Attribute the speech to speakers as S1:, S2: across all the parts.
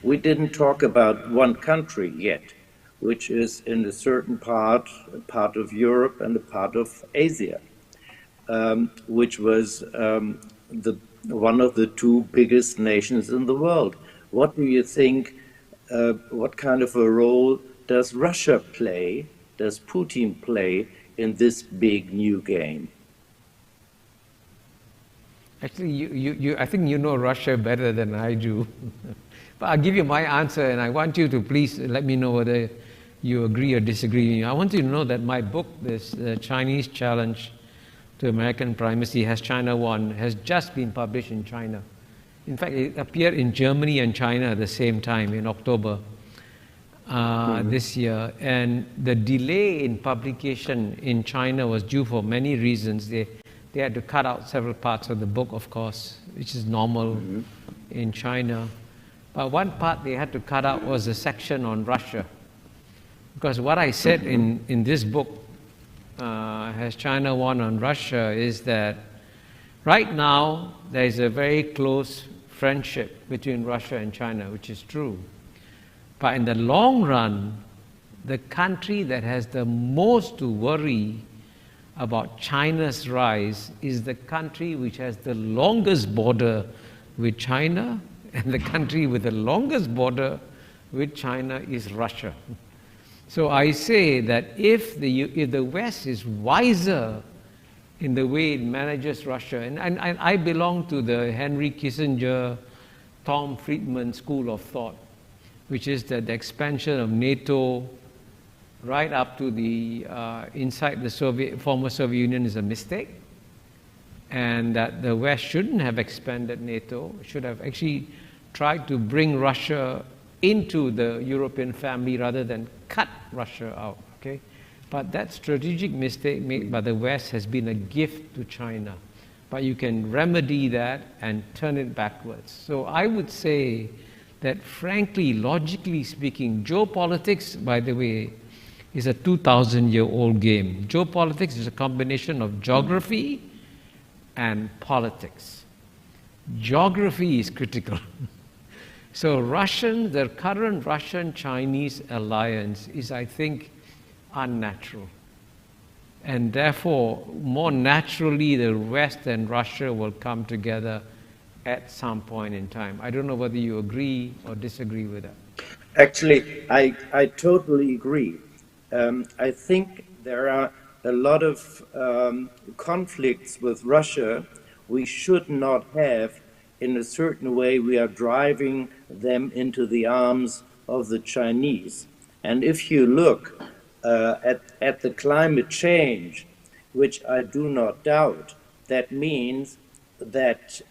S1: We didn't talk about one country yet, which is in a certain a part of Europe and a part of Asia, which was one of the two biggest nations in the world. What do you think, what kind of a role does Russia play, does Putin play in this big new game?
S2: Actually, I think you know Russia better than I do. But I'll give you my answer, and I want you to please let me know whether you agree or disagree. I want you to know that my book, this Chinese Challenge to American Primacy, Has China Won, has just been published in China. In fact, it appeared in Germany and China at the same time in October this year. And the delay in publication in China was due for many reasons. They had to cut out several parts of the book, of course, which is normal in China. But one part they had to cut out was a section on Russia. Because what I said in this book, Has China Won on Russia, is that right now there is a very close friendship between Russia and China, which is true. But in the long run, the country that has the most to worry about China's rise is the country which has the longest border with China, and the country with the longest border with China is Russia. So I say that if the West is wiser in the way it manages Russia, and I belong to the Henry Kissinger, Tom Friedman school of thought, which is that the expansion of NATO right up to the inside the former Soviet Union is a mistake, and that the West shouldn't have expanded NATO, should have actually tried to bring Russia into the European family rather than cut Russia out. Okay, but that strategic mistake made by the West has been a gift to China. But you can remedy that and turn it backwards. So I would say that, frankly, logically speaking, geopolitics, by the way, is a 2,000-year-old game. Geopolitics is a combination of geography and politics. Geography is critical. So the current Russian-Chinese alliance is, I think, unnatural. And therefore, more naturally, the West and Russia will come together at some point in time. I don't know whether you agree or disagree with that.
S1: Actually, I totally agree. I think there are a lot of conflicts with Russia we should not have. In a certain way, we are driving them into the arms of the Chinese. And if you look at the climate change, which I do not doubt, that means that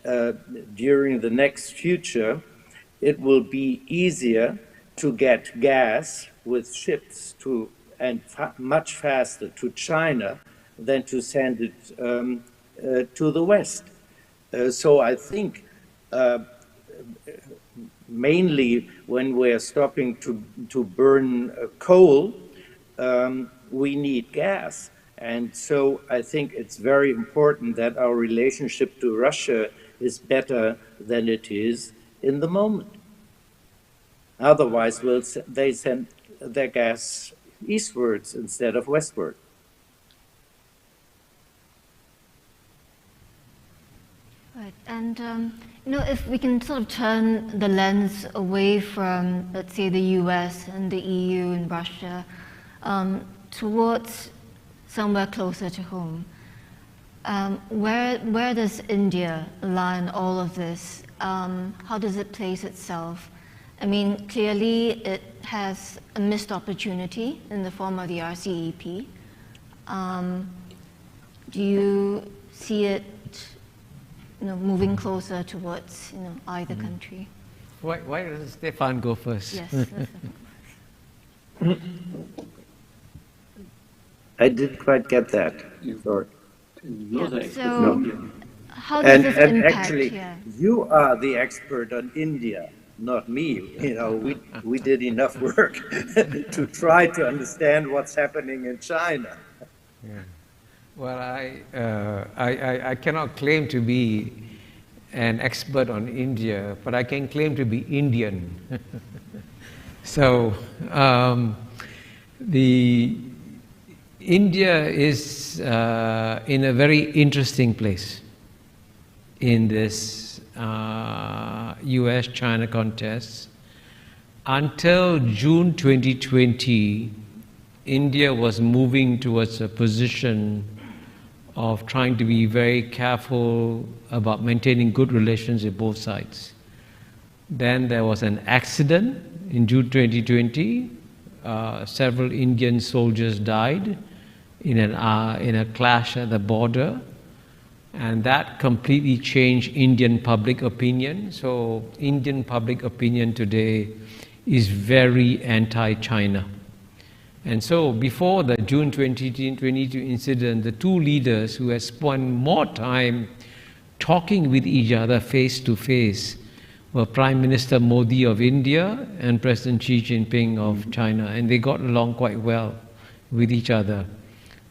S1: during the next future, it will be easier to get gas with ships and much faster to China than to send it to the West. So I think mainly when we're stopping to burn coal, we need gas. And so I think it's very important that our relationship to Russia is better than it is in the moment. Otherwise, they send their gas eastwards instead of westward.
S3: Right, and if we can sort of turn the lens away from, let's say, the US and the EU and Russia towards somewhere closer to home, where does India lie in all of this? How does it place itself? I mean, clearly it has a missed opportunity in the form of the RCEP. Do you see it moving closer towards either country?
S2: Why doesn't Stefan go first?
S3: Yes.
S1: I didn't quite get that. Sorry.
S3: Yeah, so how does this impact?
S1: Actually, you are the expert on India, not me. We did enough work to try to understand what's happening in China.
S2: Yeah. Well, I cannot claim to be an expert on India, but I can claim to be Indian. So the India is in a very interesting place in this US-China contest. Until June 2020, India was moving towards a position of trying to be very careful about maintaining good relations with both sides. Then there was an accident in June 2020. Several Indian soldiers died in a clash at the border, and that completely changed Indian public opinion. So Indian public opinion today is very anti-China. And so before the June 2022 incident, the two leaders who had spent more time talking with each other face to face were Prime Minister Modi of India and President Xi Jinping of China, and they got along quite well with each other.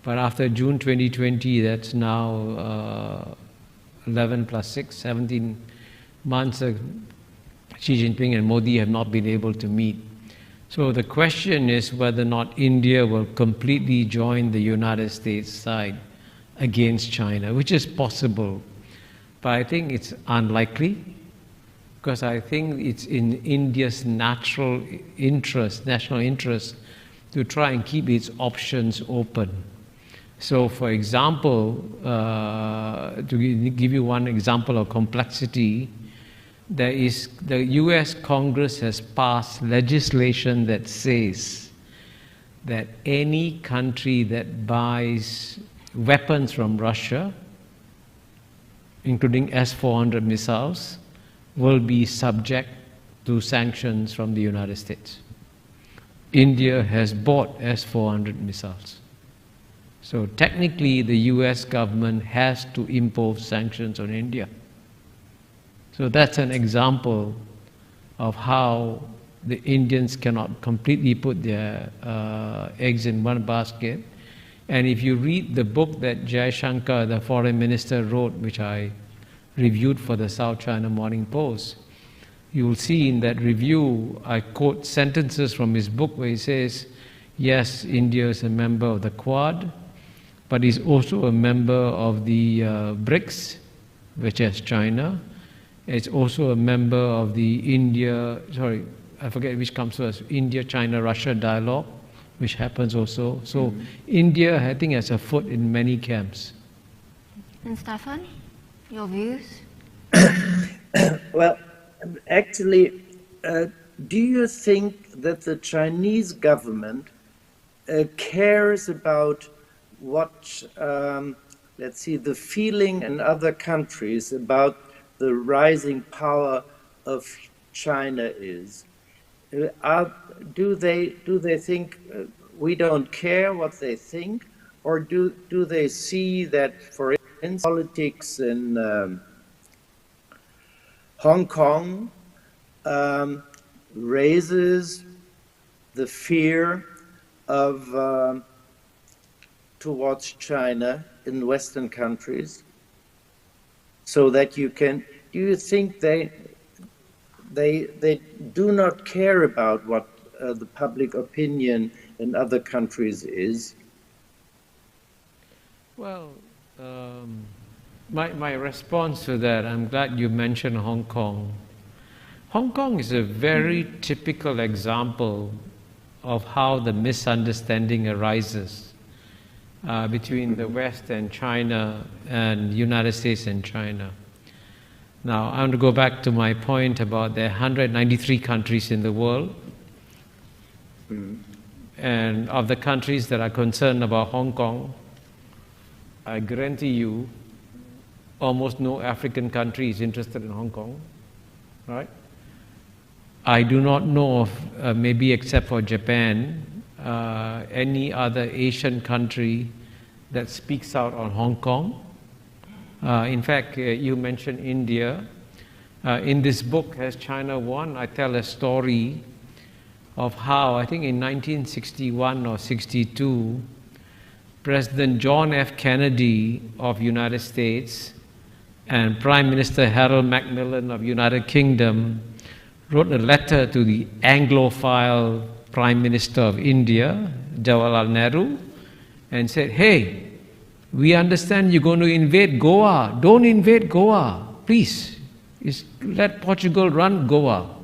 S2: But after June 2020, that's now 11 plus 6, 17 months, Xi Jinping and Modi have not been able to meet. So the question is whether or not India will completely join the United States side against China, which is possible, but I think it's unlikely, because I think it's in India's national interest to try and keep its options open. So for example, to give you one example of complexity, the US Congress has passed legislation that says that any country that buys weapons from Russia, including S-400 missiles, will be subject to sanctions from the United States. India has bought S-400 missiles. So technically, the US government has to impose sanctions on India. So that's an example of how the Indians cannot completely put their eggs in one basket. And if you read the book that Jaishankar, the foreign minister, wrote, which I reviewed for the South China Morning Post, you will see in that review, I quote sentences from his book where he says, yes, India is a member of the Quad, but is also a member of the BRICS, which has China. It's also a member of the I forget which comes first, India, China, Russia dialogue, which happens also. So India, I think, has a foot in many camps.
S3: And Stefan, your views?
S1: Well, actually, do you think that the Chinese government cares about what, let's see, the feeling in other countries about the rising power of China is? Do they think we don't care what they think, or do they see that, for instance, politics in Hong Kong raises the fear of towards China in Western countries, so that you can? Do you think they do not care about what the public opinion in other countries is?
S2: Well, my response to that, I'm glad you mentioned Hong Kong. Hong Kong is a very typical example of how the misunderstanding arises between the West and China and United States and China. Now, I want to go back to my point about there are 193 countries in the world. And of the countries that are concerned about Hong Kong, I guarantee you almost no African country is interested in Hong Kong, right? I do not know of, maybe except for Japan, any other Asian country that speaks out on Hong Kong. In fact, you mentioned India. In this book, Has China Won?, I tell a story of how, I think in 1961 or 62, President John F. Kennedy of United States And Prime Minister Harold Macmillan of United Kingdom wrote a letter to the Anglophile Prime Minister of India, Jawaharlal Nehru, and said, hey, we understand you're going to invade Goa. Don't invade Goa, please. Let Portugal run Goa.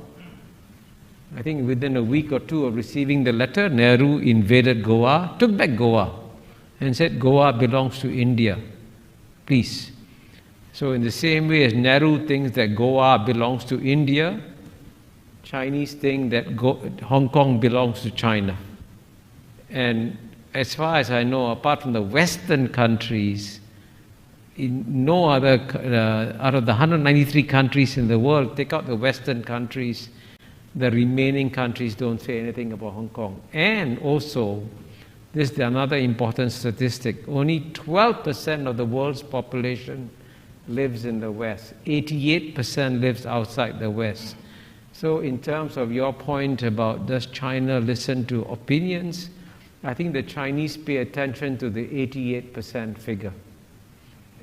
S2: I think within a week or two of receiving the letter, Nehru invaded Goa, took back Goa, and said Goa belongs to India, please. So in the same way as Nehru thinks that Goa belongs to India, Chinese think that Hong Kong belongs to China. And as far as I know, apart from the Western countries, in no other, out of the 193 countries in the world, take out the Western countries, the remaining countries don't say anything about Hong Kong. And also, this is another important statistic, only 12% of the world's population lives in the West. 88% lives outside the West. So in terms of your point about does China listen to opinions, I think the Chinese pay attention to the 88% figure.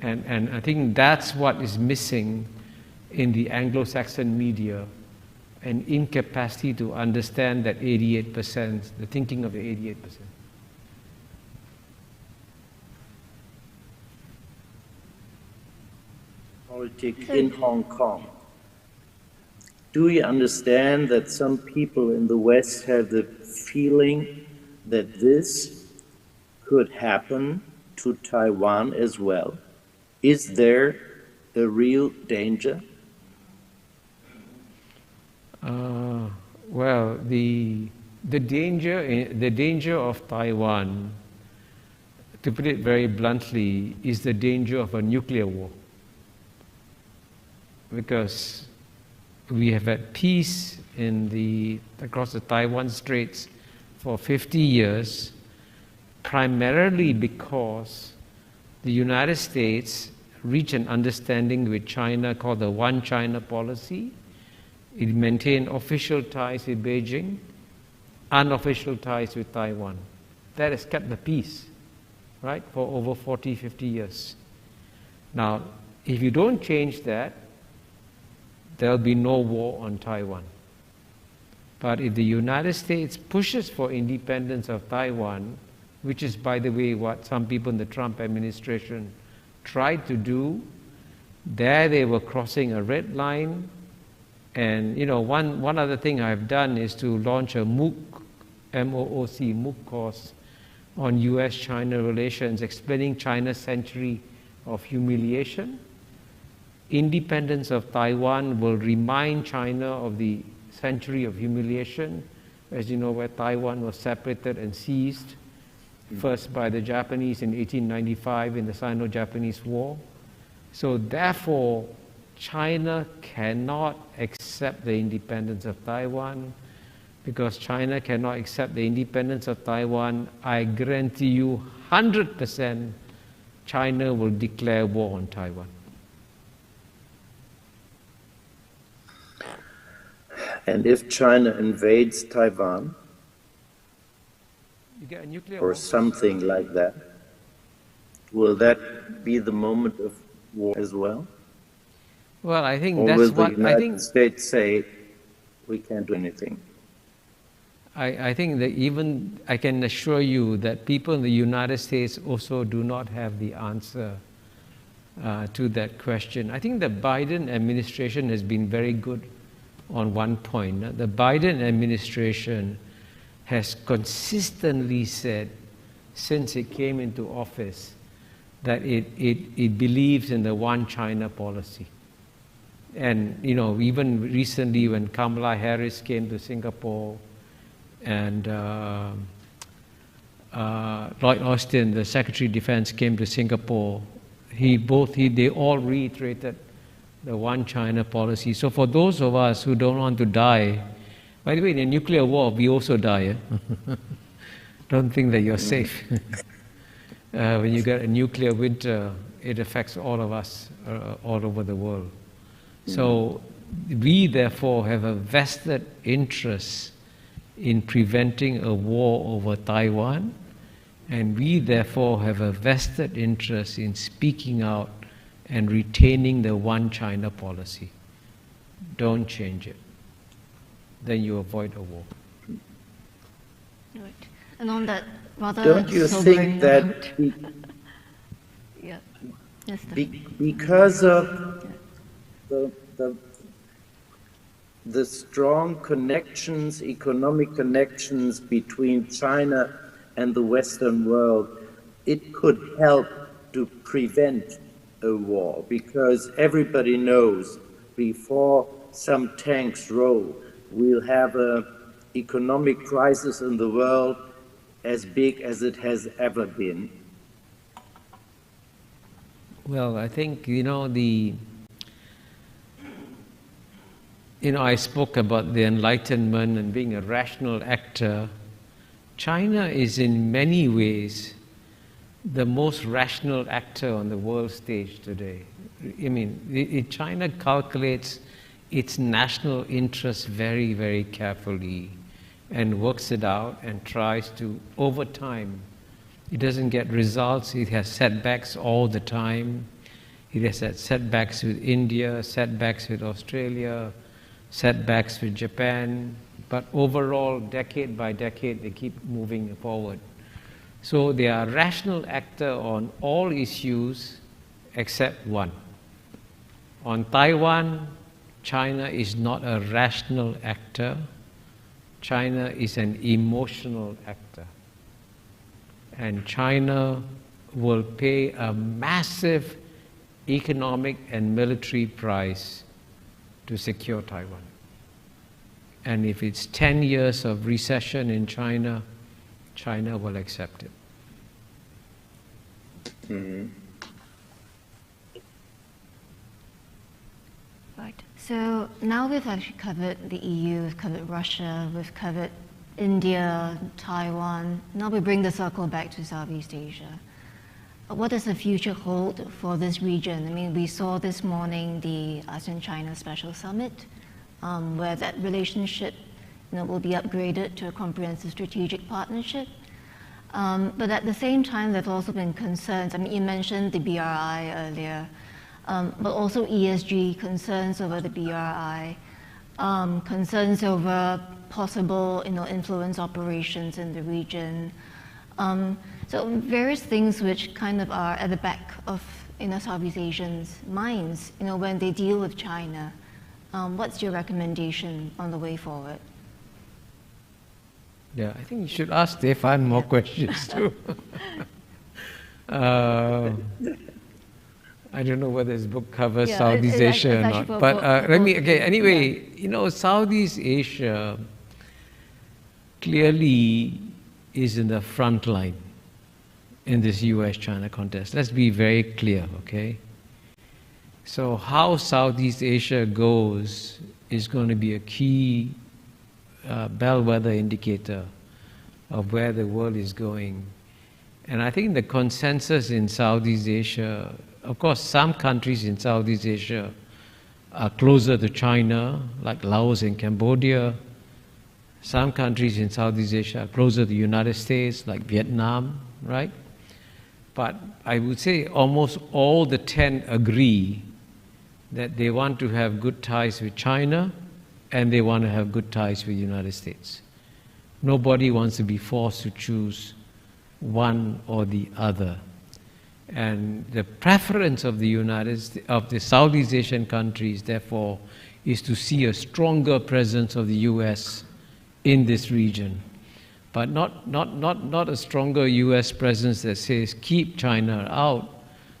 S2: And I think that's what is missing in the Anglo-Saxon media, an incapacity to understand that 88%, the thinking of the 88%.
S1: Politics in Hong Kong. Do you understand that some people in the West have the feeling that this could happen to Taiwan as well? Is there a real danger?
S2: Well, the danger of Taiwan, to put it very bluntly, is the danger of a nuclear war. Because we have had peace across the Taiwan Straits for 50 years, primarily because the United States reached an understanding with China called the One China policy. It maintained official ties with Beijing, unofficial ties with Taiwan. That has kept the peace, right, for over 40, 50 years. Now, if you don't change that, there'll be no war on Taiwan. But if the United States pushes for independence of Taiwan, which is, by the way, what some people in the Trump administration tried to do, there they were crossing a red line. And one other thing I've done is to launch a MOOC, M-O-O-C, MOOC course on US-China relations, explaining China's century of humiliation. Independence of Taiwan will remind China of the century of humiliation, as you know, where Taiwan was separated and seized, first by the Japanese in 1895 in the Sino-Japanese War. So therefore, China cannot accept the independence of Taiwan. Because China cannot accept the independence of Taiwan, I guarantee you 100% China will declare war on Taiwan.
S1: And if China invades Taiwan,
S2: you get a nuclear
S1: or
S2: war.
S1: Something like that, will that be the moment of war as well?
S2: Well, I think
S1: or
S2: that's
S1: will
S2: what
S1: the United States say we can't do anything?
S2: I think that even I can assure you that people in the United States also do not have the answer to that question. I think the Biden administration has been very good on one point. The Biden administration has consistently said, since it came into office, that it believes in the One China policy. And even recently when Kamala Harris came to Singapore and Lloyd Austin, the Secretary of Defense, came to Singapore, they all reiterated the One China policy. So for those of us who don't want to die, by the way, in a nuclear war, we also die. Don't think that you're safe. When you get a nuclear winter, it affects all of us all over the world. So we therefore have a vested interest in preventing a war over Taiwan, and we therefore have a vested interest in speaking out and retaining the one China policy. Don't change it. Then you avoid a war.
S3: Right. And on that rather
S1: Don't you
S3: sobering
S1: think that
S3: note, yeah. Yes,
S1: because of the strong connections, economic connections between China and the Western world, it could help to prevent a war, because everybody knows before some tanks roll, we'll have an economic crisis in the world as big as it has ever been.
S2: Well, I think, I spoke about the Enlightenment and being a rational actor. China is in many ways the most rational actor on the world stage today. I mean, China calculates its national interests very, very carefully and works it out and tries to, over time, it doesn't get results, it has setbacks all the time. It has had setbacks with India, setbacks with Australia, setbacks with Japan, but overall, decade by decade, they keep moving forward. So they are a rational actor on all issues except one. On Taiwan, China is not a rational actor. China is an emotional actor. And China will pay a massive economic and military price to secure Taiwan. And if it's 10 years of recession in China, China will accept it.
S1: Mm-hmm.
S3: Right. So now we've actually covered the EU, we've covered Russia, we've covered India, Taiwan. Now we bring the circle back to Southeast Asia. What does the future hold for this region? I mean, we saw this morning the ASEAN-China Special Summit, where that relationship will be upgraded to a comprehensive strategic partnership. But at the same time, there have also been concerns. I mean, you mentioned the BRI earlier, but also ESG concerns over the BRI, concerns over possible influence operations in the region. So various things which kind of are at the back of Southeast Asians' minds when they deal with China. What's your recommendation on the way forward?
S2: Yeah, I think you should ask Stefan more questions too. I don't know whether his book covers Southeast Asia or not. But anyway, Southeast Asia clearly is in the front line in this US-China contest. Let's be very clear, okay? So how Southeast Asia goes is going to be a key bellwether indicator of where the world is going. And I think the consensus in Southeast Asia, of course, some countries in Southeast Asia are closer to China, like Laos and Cambodia. Some countries in Southeast Asia are closer to the United States, like Vietnam, right? But I would say almost all the 10 agree that they want to have good ties with China and they want to have good ties with the United States. Nobody wants to be forced to choose one or the other. And the preference of the Southeast Asian countries, therefore, is to see a stronger presence of the US in this region. But not a stronger US presence that says keep China out,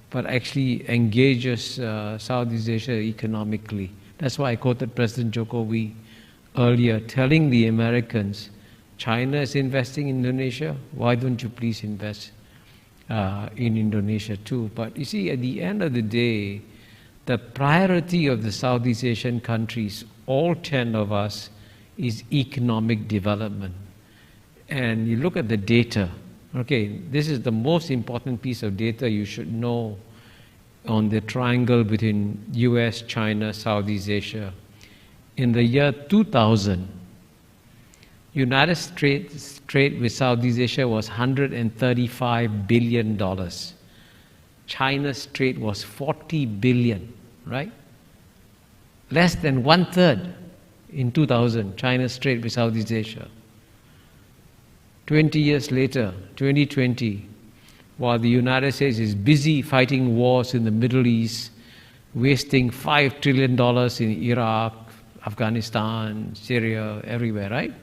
S2: but actually engages Southeast Asia economically. That's why I quoted President Jokowi earlier, telling the Americans, China is investing in Indonesia, why don't you please invest in Indonesia too? But you see, at the end of the day, the priority of the Southeast Asian countries, all 10 of us, is economic development. And you look at the data, okay, this is the most important piece of data you should know on the triangle between US, China, Southeast Asia. In the year 2000, United States trade with Southeast Asia was $135 billion. China's trade was 40 billion, right? Less than 1/3 in 2000, China's trade with Southeast Asia. 20 years later, 2020, while the United States is busy fighting wars in the Middle East, wasting $5 trillion in Iraq, Afghanistan, Syria, everywhere, right?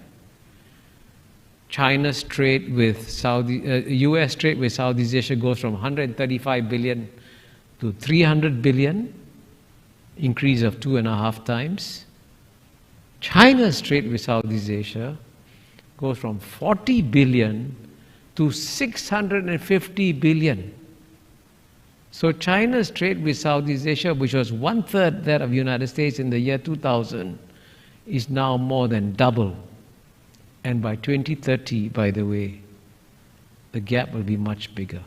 S2: China's trade with US trade with Southeast Asia goes from 135 billion to 300 billion, increase of 2.5 times. China's trade with Southeast Asia goes from 40 billion to 650 billion. So China's trade with Southeast Asia, which was 1/3 that of the United States in the year 2000, is now more than double. And by 2030, by the way, the gap will be much bigger.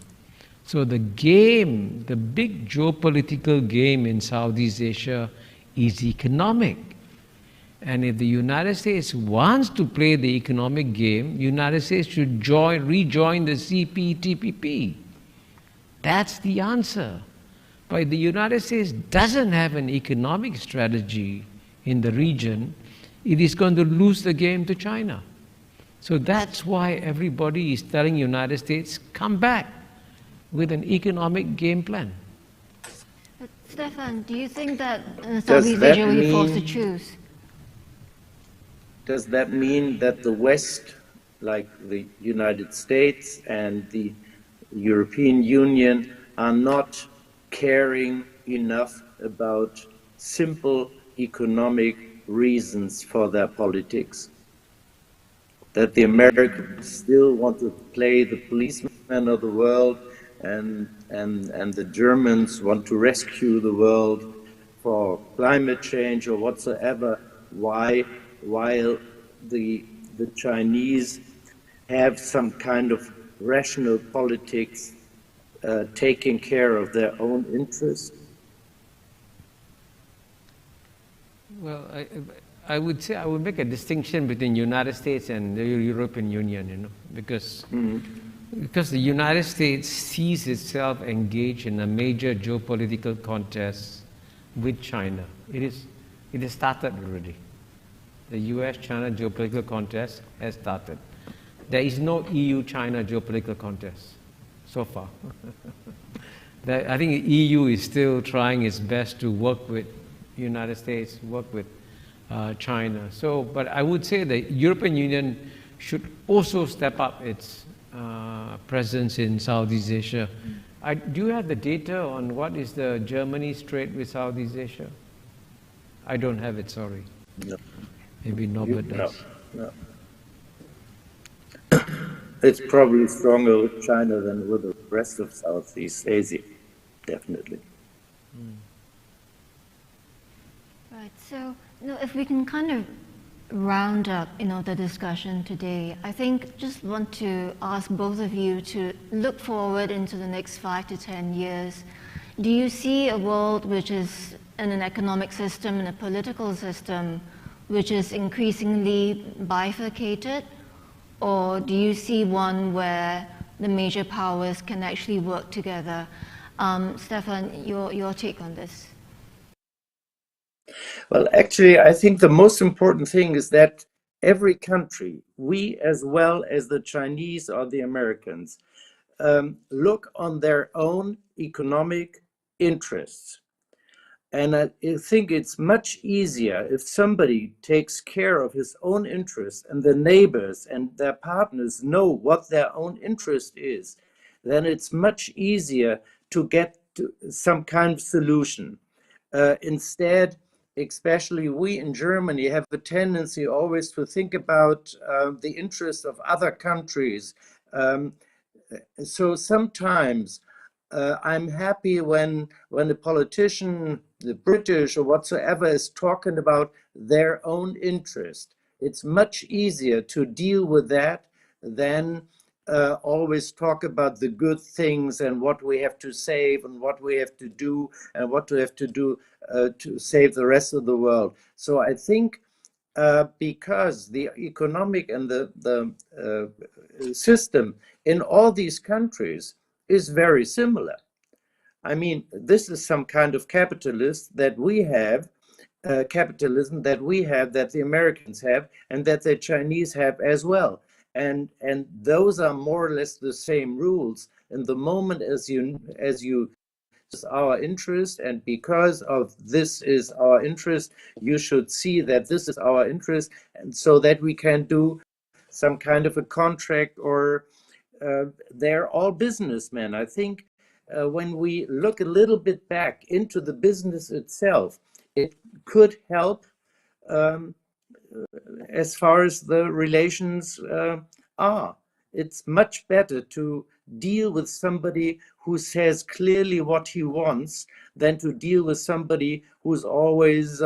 S2: So the game, the big geopolitical game in Southeast Asia is economic. And if the United States wants to play the economic game, the United States should rejoin the CPTPP. That's the answer. But if the United States doesn't have an economic strategy in the region, it is going to lose the game to China. So that's why everybody is telling the United States, come back with an economic game plan.
S3: But Stefan, do you think that Southeast Asia will be forced to choose?
S1: Does that mean that the West, like the United States and the European Union, are not caring enough about simple economic reasons for their politics? That the Americans still want to play the policeman of the world, and the Germans want to rescue the world for climate change or whatsoever, while the Chinese have some kind of rational politics taking care of their own interests?
S2: Well, I would say I would make a distinction between United States and the European Union, because the United States sees itself engaged in a major geopolitical contest with China. It has started already. The US-China geopolitical contest has started. There is no EU-China geopolitical contest so far. I think the EU is still trying its best to work with the United States, work with China. So, but I would say the European Union should also step up its presence in Southeast Asia. Do you have the data on what is the Germany's trade with Southeast Asia? I don't have it, sorry.
S1: No.
S2: Maybe Norbert does.
S1: No. It's probably stronger with China than with the rest of Southeast Asia, definitely.
S3: Right. So, if we can kind of round up, the discussion today, I think just want to ask both of you to look forward into the next 5 to 10 years. Do you see a world which is in an economic system and a political system which is increasingly bifurcated? Or do you see one where the major powers can actually work together? Stefan, your take on this?
S1: Well, actually, I think the most important thing is that every country, we as well as the Chinese or the Americans, look on their own economic interests. And I think it's much easier if somebody takes care of his own interests and the neighbors and their partners know what their own interest is, then it's much easier to get to some kind of solution. Instead, especially we in Germany have a tendency always to think about the interests of other countries. So sometimes I'm happy when a politician, the British or whatsoever, is talking about their own interest. It's much easier to deal with that than always talk about the good things and what we have to save and what we have to do and what we have to do to save the rest of the world. So I think because the economic and the system in all these countries is very similar. I mean, this is some kind of capitalism that we have, that the Americans have, and that the Chinese have as well. And those are more or less the same rules. And the moment as you is our interest, and because of this is our interest, you should see that this is our interest, and so that we can do some kind of a contract, or they're all businessmen. I think when we look a little bit back into the business itself, it could help um, as far as the relations are. It's much better to deal with somebody who says clearly what he wants than to deal with somebody who's always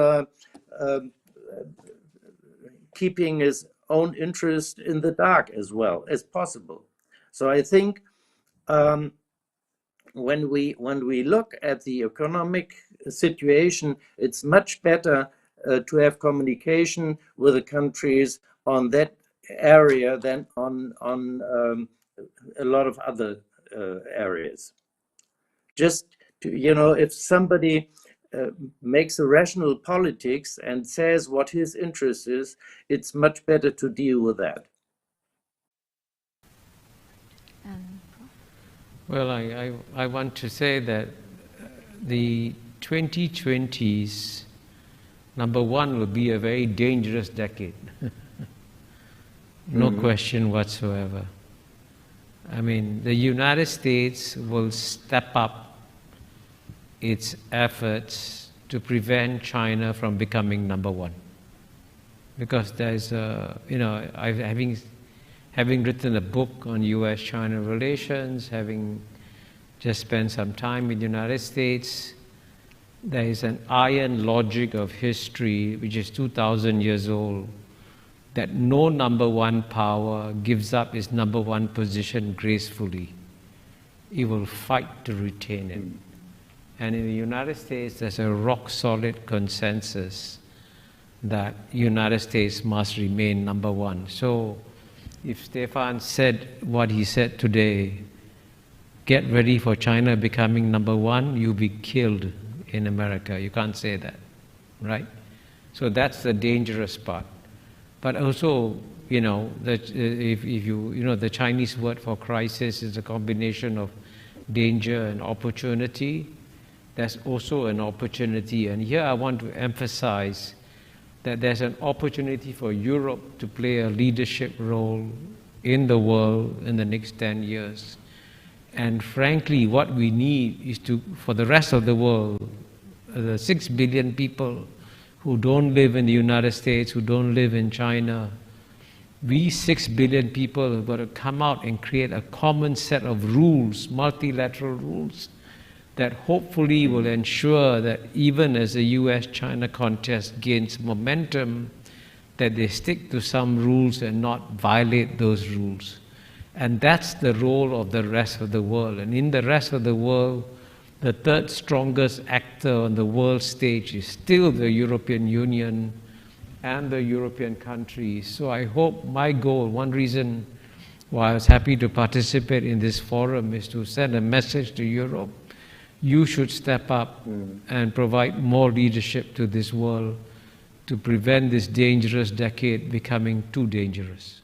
S1: keeping his own interest in the dark as well as possible. So I think when we look at the economic situation, it's much better to have communication with the countries on that area than on a lot of other areas. Just to, if somebody makes a rational politics and says what his interest is, it's much better to deal with that.
S2: Well, I want to say that the 2020s, number one, will be a very dangerous decade. No question whatsoever. I mean, the United States will step up its efforts to prevent China from becoming number one. Because there's having written a book on US-China relations, having just spent some time in the United States, there is an iron logic of history which is 2,000 years old, that no number one power gives up its number one position gracefully. It will fight to retain it. And in the United States, there's a rock-solid consensus that United States must remain number one. So if Stefan said what he said today, get ready for China becoming number one, you'll be killed in America. You can't say that, right? So that's the dangerous part. But also, the Chinese word for crisis is a combination of danger and opportunity. There's also an opportunity, and here I want to emphasize that there's an opportunity for Europe to play a leadership role in the world in the next 10 years. And frankly, what we need is for the rest of the world, the 6 billion people who don't live in the United States, who don't live in China, we 6 billion people have got to come out and create a common set of rules, multilateral rules, that hopefully will ensure that even as the US-China contest gains momentum, that they stick to some rules and not violate those rules. And that's the role of the rest of the world. And in the rest of the world, the third strongest actor on the world stage is still the European Union and the European countries. So I hope my goal, one reason why I was happy to participate in this forum, is to send a message to Europe. You should step up and provide more leadership to this world to prevent this dangerous decade becoming too dangerous.